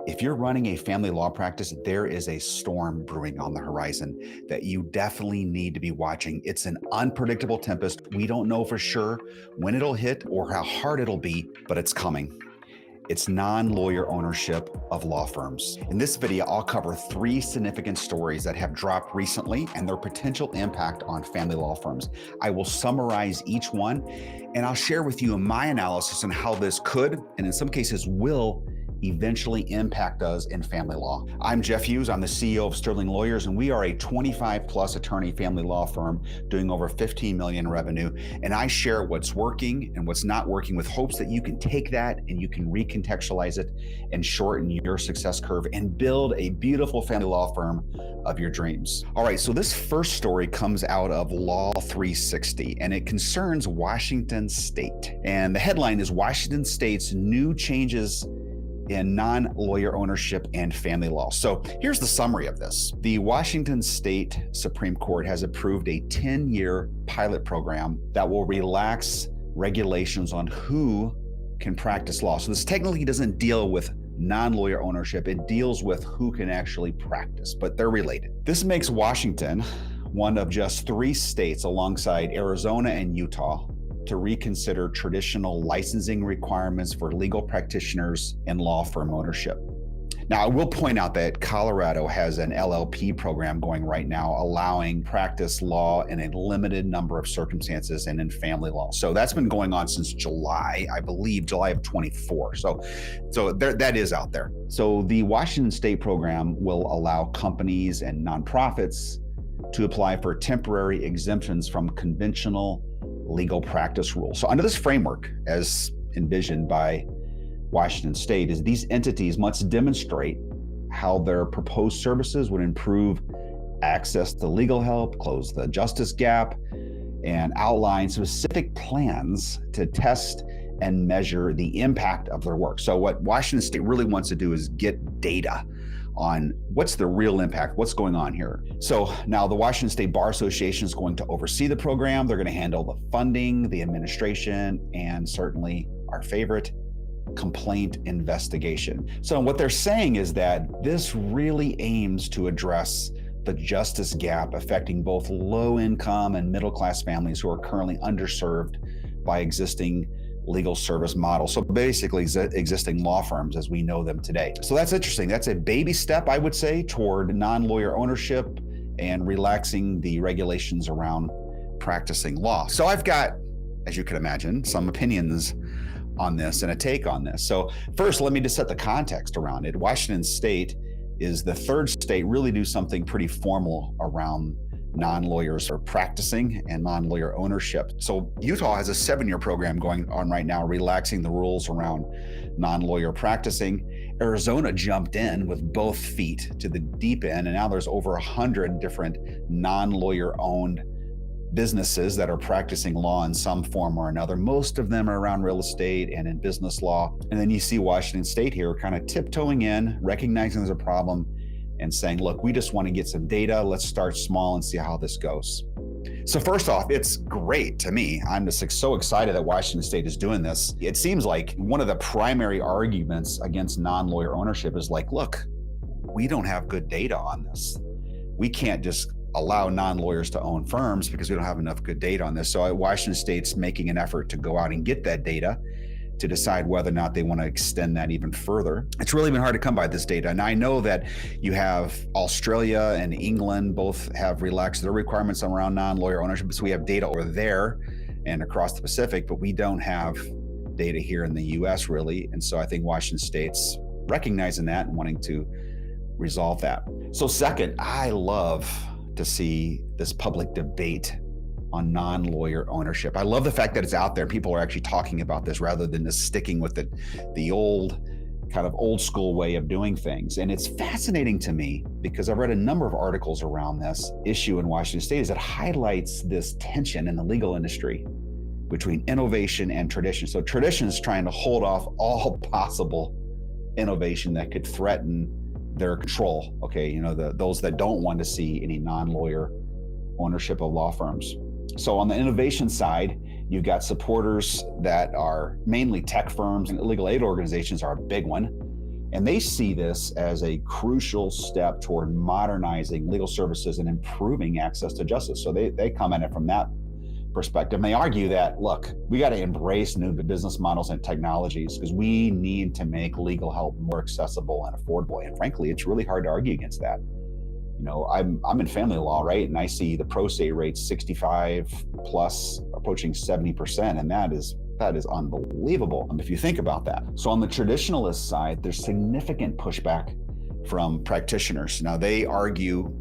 If you're running a family law practice, there is a storm brewing on the horizon that you definitely need to be watching. It's an unpredictable tempest. We don't know for sure when it'll hit or how hard it'll be, but it's coming. It's non-lawyer ownership of law firms. In this video, I'll cover 3 significant stories that have dropped recently and their potential impact on family law firms. I will summarize each one, and I'll share with you my analysis on how this could, and in some cases will, eventually impact us in family law. I'm Jeff Hughes. I'm the CEO of Sterling Lawyers, and we are a 25-plus attorney family law firm doing over 15 million revenue. And I share what's working and what's not working with hopes that you can take that and you can recontextualize it and shorten your success curve and build a beautiful family law firm of your dreams. All right, so this first story comes out of Law 360, and it concerns Washington State. And the headline is Washington State's new changes in non-lawyer ownership and family law. So here's the summary of this. The Washington State Supreme Court has approved a 10-year pilot program that will relax regulations on who can practice law. So this technically doesn't deal with non-lawyer ownership. It deals with who can actually practice, but they're related. This makes Washington one of just 3 states alongside Arizona and Utah to reconsider traditional licensing requirements for legal practitioners and law firm ownership. Now, I will point out that Colorado has an LLP program going right now, allowing practice law in a limited number of circumstances and in family law. So that's been going on since July, I believe, July of 24. So that is out there. So the Washington State program will allow companies and nonprofits to apply for temporary exemptions from conventional legal practice rules. So under this framework, as envisioned by Washington State, is these entities must demonstrate how their proposed services would improve access to legal help, close the justice gap, and outline specific plans to test and measure the impact of their work. So what Washington State really wants to do is get data on what's the real impact, what's going on here. So now the Washington State Bar Association is going to oversee the program. They're going to handle the funding, the administration, and certainly our favorite, complaint investigation. So what they're saying is that this really aims to address the justice gap affecting both low-income and middle-class families who are currently underserved by existing legal service model. So basically existing law firms as we know them today. So that's interesting. That's a baby step, I would say, toward non-lawyer ownership and relaxing the regulations around practicing law. So I've got, as you can imagine, some opinions on this and a take on this. So first, let me just set the context around it. Washington State is the 3rd state really do something pretty formal around non-lawyers are practicing and non-lawyer ownership. So Utah has a 7-year program going on right now, relaxing the rules around non-lawyer practicing. Arizona jumped in with both feet to the deep end, and now there's over 100 different non-lawyer owned businesses that are practicing law in some form or another. Most of them are around real estate and in business law. And then you see Washington State here kind of tiptoeing in, recognizing there's a problem, and saying, look, we just want to get some data. Let's start small and see how this goes. So first off, it's great to me. I'm just so excited that Washington State is doing this. It seems like one of the primary arguments against non-lawyer ownership is like, look, we don't have good data on this. We can't just allow non-lawyers to own firms because we don't have enough good data on this. So Washington State's making an effort to go out and get that data to decide whether or not they want to extend that even further. It's really been hard to come by this data. And I know that you have Australia and England both have relaxed their requirements around non-lawyer ownership. So we have data over there and across the Pacific, but we don't have data here in the US really. And so I think Washington State's recognizing that and wanting to resolve that. So second, I love to see this public debate on non-lawyer ownership. I love the fact that it's out there. People are actually talking about this rather than just sticking with the old kind of old school way of doing things. And it's fascinating to me because I've read a number of articles around this issue in Washington State as it highlights this tension in the legal industry between innovation and tradition. So tradition is trying to hold off all possible innovation that could threaten their control. Okay, you know, those that don't want to see any non-lawyer ownership of law firms. So on the innovation side, you've got supporters that are mainly tech firms, and legal aid organizations are a big one. And they see this as a crucial step toward modernizing legal services and improving access to justice. So they come at it from that perspective. And they argue that, look, we got to embrace new business models and technologies because we need to make legal help more accessible and affordable. And frankly, it's really hard to argue against that. You know, I'm in family law, right? And I see the pro se rate 65 plus, approaching 70%. And that is unbelievable if you think about that. So on the traditionalist side, there's significant pushback from practitioners. Now they argue,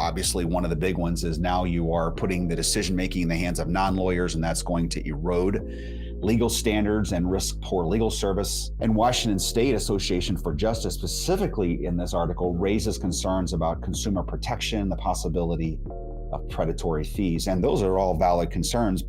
obviously one of the big ones is now you are putting the decision-making in the hands of non-lawyers, and that's going to erode legal standards and risk poor legal service. And Washington State Association for Justice, specifically in this article, raises concerns about consumer protection, the possibility of predatory fees. And those are all valid concerns.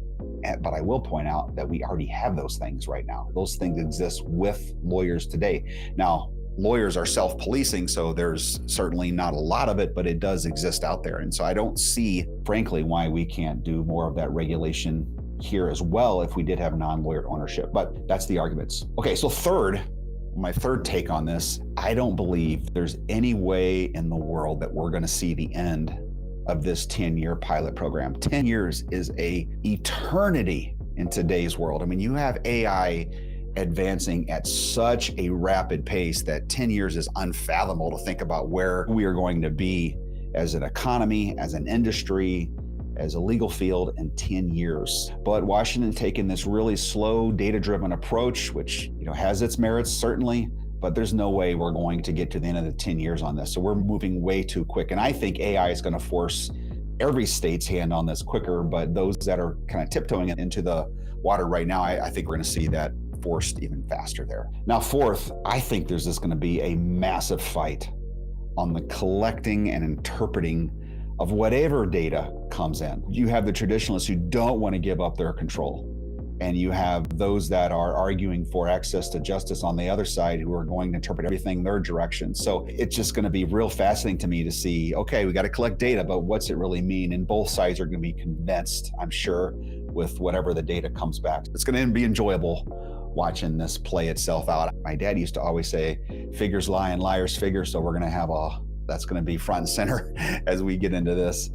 But I will point out that we already have those things right now. Those things exist with lawyers today. Now, lawyers are self-policing, so there's certainly not a lot of it, but it does exist out there. And so I don't see, frankly, why we can't do more of that regulation here as well if we did have non-lawyer ownership. But that's the arguments. Okay, so my third take on this, I don't believe there's any way in the world that we're going to see the end of this 10-year pilot program. 10 years is a eternity in today's world. I mean, you have AI advancing at such a rapid pace that 10 years is unfathomable to think about where we are going to be as an economy, as an industry, as a legal field in 10 years. But Washington taking this really slow, data-driven approach, which has its merits, certainly, but there's no way we're going to get to the end of the 10 years on this. So we're moving way too quick. And I think AI is going to force every state's hand on this quicker, but those that are kind of tiptoeing into the water right now, I think we're going to see that forced even faster there. Now, fourth, I think there's just going to be a massive fight on the collecting and interpreting of whatever data comes in. You have the traditionalists who don't want to give up their control. And you have those that are arguing for access to justice on the other side who are going to interpret everything their direction. So it's just going to be real fascinating to me to see, okay, we got to collect data, but what's it really mean? And both sides are going to be convinced, I'm sure, with whatever the data comes back. It's going to be enjoyable watching this play itself out. My dad used to always say, figures lie and liars figure. So we're going to have that's going to be front and center as we get into this.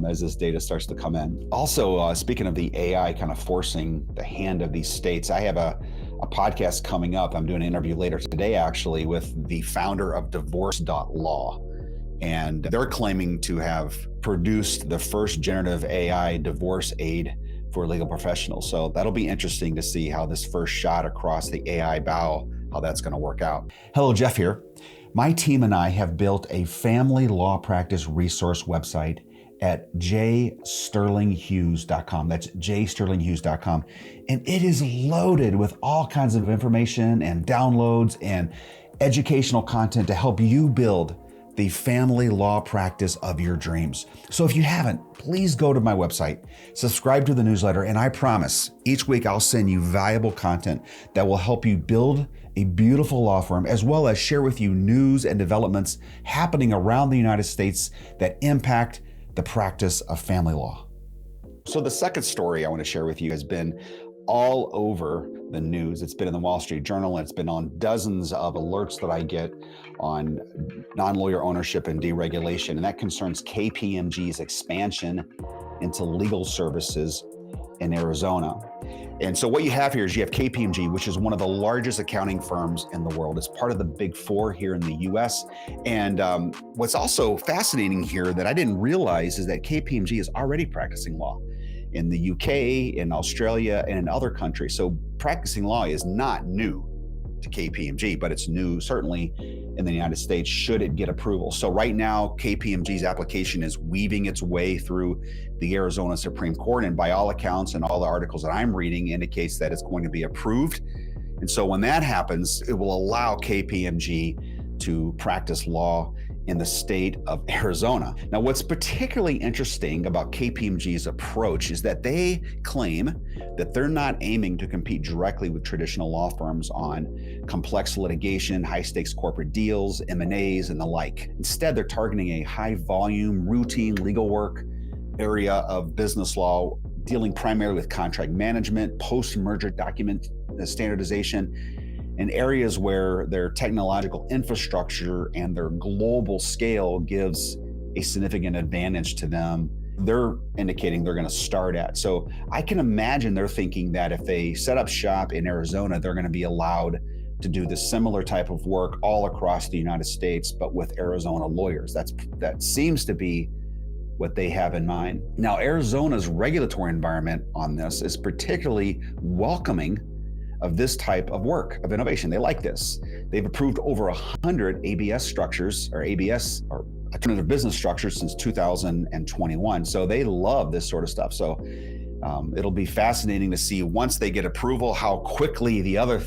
As this data starts to come in. Also, speaking of the AI kind of forcing the hand of these states, I have a podcast coming up. I'm doing an interview later today, actually, with the founder of divorce.law. And they're claiming to have produced the first generative AI divorce aid for legal professionals. So that'll be interesting to see how this first shot across the AI bow, how that's going to work out. Hello, Jeff here. My team and I have built a family law practice resource website at jsterlinghughes.com. That's jsterlinghughes.com. And it is loaded with all kinds of information and downloads and educational content to help you build the family law practice of your dreams. So if you haven't, please go to my website, subscribe to the newsletter, and I promise each week I'll send you valuable content that will help you build a beautiful law firm, as well as share with you news and developments happening around the United States that impact the practice of family law. So the second story I want to share with you has been all over the news. It's been in the Wall Street Journal, and it's been on dozens of alerts that I get on non-lawyer ownership and deregulation, and that concerns KPMG's expansion into legal services in Arizona. And so what you have here is you have KPMG, which is one of the largest accounting firms in the world. It's part of the Big Four here in the US. And what's also fascinating here that I didn't realize is that KPMG is already practicing law in the UK, in Australia, and in other countries. So practicing law is not new to KPMG, but it's new certainly in the United States should it get approval. So right now, KPMG's application is weaving its way through the Arizona Supreme Court, and by all accounts and all the articles that I'm reading indicates that it's going to be approved. And so when that happens, it will allow KPMG to practice law in the state of Arizona. Now, what's particularly interesting about KPMG's approach is that they claim that they're not aiming to compete directly with traditional law firms on complex litigation, high-stakes corporate deals, M&As, and the like. Instead, they're targeting a high-volume, routine legal work area of business law, dealing primarily with contract management, post-merger document standardization, in areas where their technological infrastructure and their global scale gives a significant advantage to them. They're indicating they're going to start at. So I can imagine they're thinking that if they set up shop in Arizona, they're going to be allowed to do the similar type of work all across the United States, but with Arizona lawyers. That seems to be what they have in mind. Now, Arizona's regulatory environment on this is particularly welcoming of this type of work, of innovation. They like this. They've approved over 100 ABS structures, or ABS, or alternative business structures, since 2021. So they love this sort of stuff. So it'll be fascinating to see, once they get approval, how quickly the other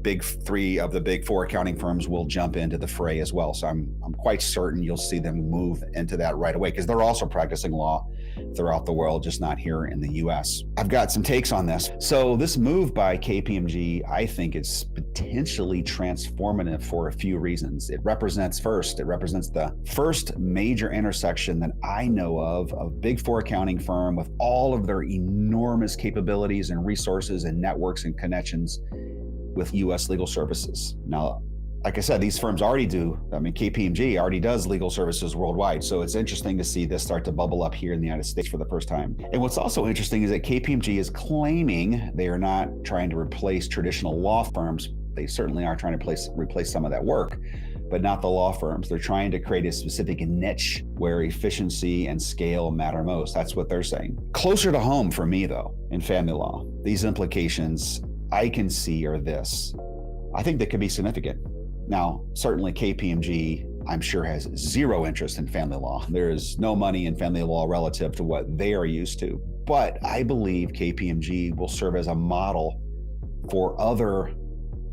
big three of the big four accounting firms will jump into the fray as well. So I'm quite certain you'll see them move into that right away, because they're also practicing law throughout the world, just not here in the US. I've got some takes on this. So this move by KPMG, I think, is potentially transformative for a few reasons. It represents the first major intersection that I know of big four accounting firm with all of their enormous capabilities and resources and networks and connections with US legal services. Now, like I said, these firms already do. KPMG already does legal services worldwide. So it's interesting to see this start to bubble up here in the United States for the first time. And what's also interesting is that KPMG is claiming they are not trying to replace traditional law firms. They certainly are trying to replace some of that work, but not the law firms. They're trying to create a specific niche where efficiency and scale matter most. That's what they're saying. Closer to home for me, though, in family law, these implications I can see are this. I think that could be significant. Now, certainly KPMG, I'm sure, has zero interest in family law. There is no money in family law relative to what they are used to. But I believe KPMG will serve as a model for other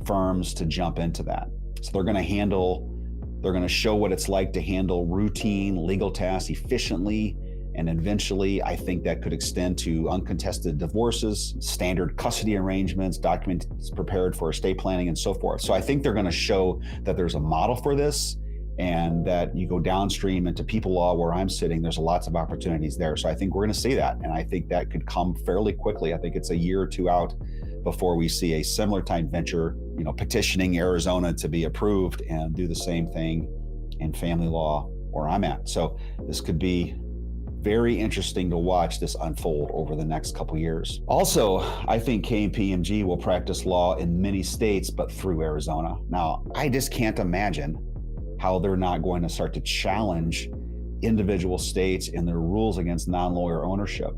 firms to jump into that. So they're going to show what it's like to handle routine legal tasks efficiently. And eventually, I think that could extend to uncontested divorces, standard custody arrangements, documents prepared for estate planning, and so forth. So I think they're going to show that there's a model for this, and that you go downstream into people law where I'm sitting, there's lots of opportunities there. So I think we're going to see that. And I think that could come fairly quickly. I think it's a year or two out before we see a similar type venture, petitioning Arizona to be approved and do the same thing in family law where I'm at. So this could be very interesting to watch this unfold over the next couple years. Also, I think KPMG will practice law in many states, but through Arizona. Now, I just can't imagine how they're not going to start to challenge individual states and their rules against non-lawyer ownership,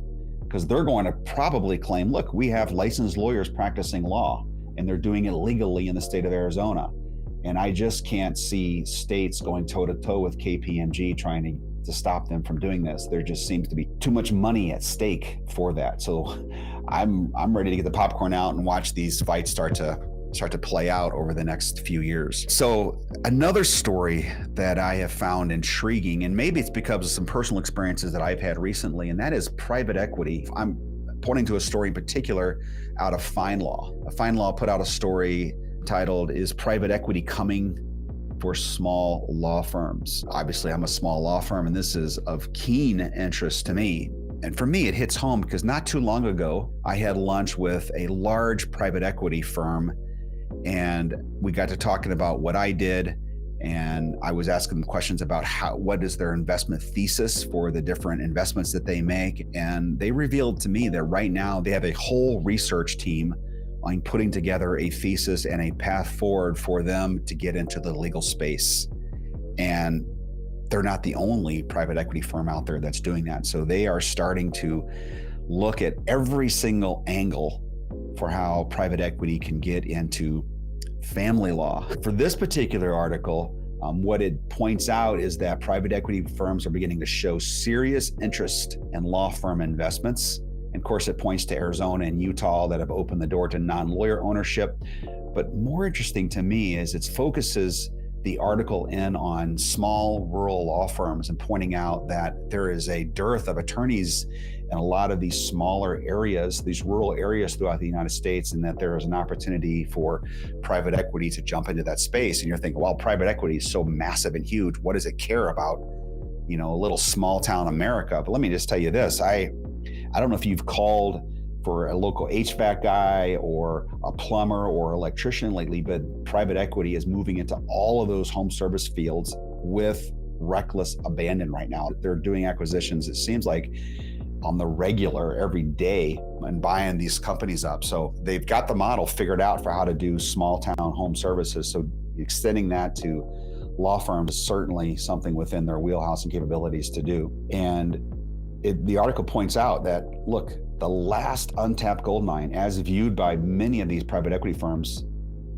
because they're going to probably claim, look, we have licensed lawyers practicing law, and they're doing it legally in the state of Arizona. And I just can't see states going toe-to-toe with KPMG trying to stop them from doing this. There just seems to be too much money at stake for that. So I'm ready to get the popcorn out and watch these fights start to play out over the next few years. So another story that I have found intriguing, and maybe it's because of some personal experiences that I've had recently, and that is private equity. I'm pointing to a story in particular out of FindLaw. FindLaw put out a story titled, "Is Private Equity Coming for Small Law Firms?" Obviously, I'm a small law firm, and this is of keen interest to me. And for me, it hits home because not too long ago, I had lunch with a large private equity firm, and we got to talking about what I did, and I was asking them questions about what is their investment thesis for the different investments that they make. And they revealed to me that right now they have a whole research team on putting together a thesis and a path forward for them to get into the legal space. And they're not the only private equity firm out there that's doing that. So they are starting to look at every single angle for how private equity can get into family law. For this particular article, what it points out is that private equity firms are beginning to show serious interest in law firm investments. And of course, it points to Arizona and Utah that have opened the door to non-lawyer ownership. But more interesting to me is it focuses the article in on small rural law firms and pointing out that there is a dearth of attorneys in a lot of these smaller areas, these rural areas throughout the United States, and that there is an opportunity for private equity to jump into that space. And you're thinking, well, private equity is so massive and huge. What does it care about, a little small town America? But let me just tell you this. I don't know if you've called for a local HVAC guy or a plumber or electrician lately, but private equity is moving into all of those home service fields with reckless abandon right now. They're doing acquisitions, it seems like, on the regular every day and buying these companies up. So they've got the model figured out for how to do small town home services. So extending that to law firms is certainly something within their wheelhouse and capabilities to do. And the article points out that, look, the last untapped gold mine, as viewed by many of these private equity firms,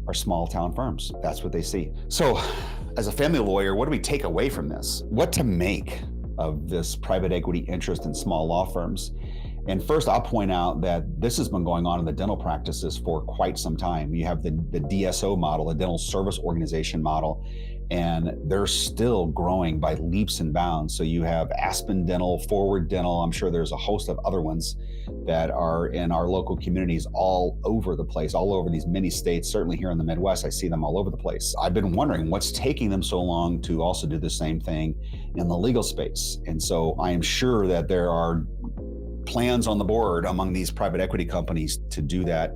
are small town firms. That's what they see. So as a family lawyer, what do we take away from this? What to make of this private equity interest in small law firms? And first, I'll point out that this has been going on in the dental practices for quite some time. You have the DSO model, the dental service organization model, and they're still growing by leaps and bounds. So you have Aspen Dental, Forward Dental. I'm sure there's a host of other ones that are in our local communities all over the place, all over these many states. Certainly here in the Midwest, I see them all over the place. I've been wondering what's taking them so long to also do the same thing in the legal space. And so I am sure that there are plans on the board among these private equity companies to do that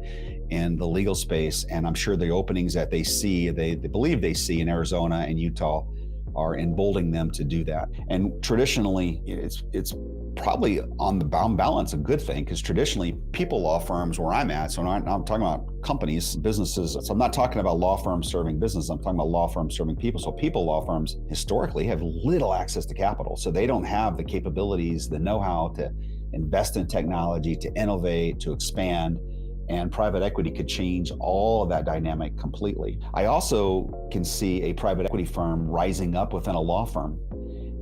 in the legal space. And I'm sure the openings that they see, they believe they see in Arizona and Utah, are emboldening them to do that. And traditionally, it's probably on the balance a good thing, because traditionally people law firms where I'm at, so I'm talking about companies, businesses, so I'm not talking about law firms serving business, I'm talking about law firms serving people. So people law firms historically have little access to capital. So they don't have the capabilities, the know-how to invest in technology, to innovate, to expand. And private equity could change all of that dynamic completely. I also can see a private equity firm rising up within a law firm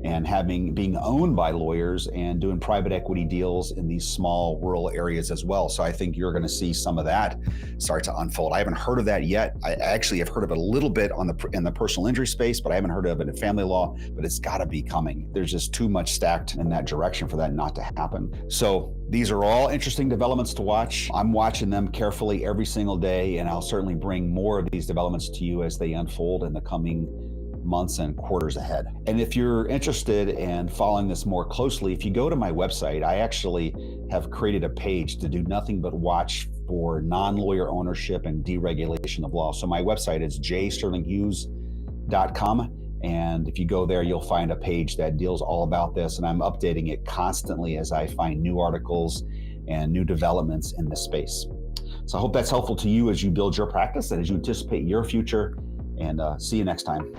and being owned by lawyers and doing private equity deals in these small rural areas as well. So I think you're going to see some of that start to unfold. I haven't heard of that yet. I actually have heard of it a little bit in the personal injury space, but I haven't heard of it in family law, but it's got to be coming. There's just too much stacked in that direction for that not to happen. So these are all interesting developments to watch. I'm watching them carefully every single day, and I'll certainly bring more of these developments to you as they unfold in the coming months and quarters ahead. And if you're interested in following this more closely, if you go to my website, I actually have created a page to do nothing but watch for non-lawyer ownership and deregulation of law. So my website is jsterlinghughes.com. And if you go there, you'll find a page that deals all about this. And I'm updating it constantly as I find new articles and new developments in this space. So I hope that's helpful to you as you build your practice and as you anticipate your future. And see you next time.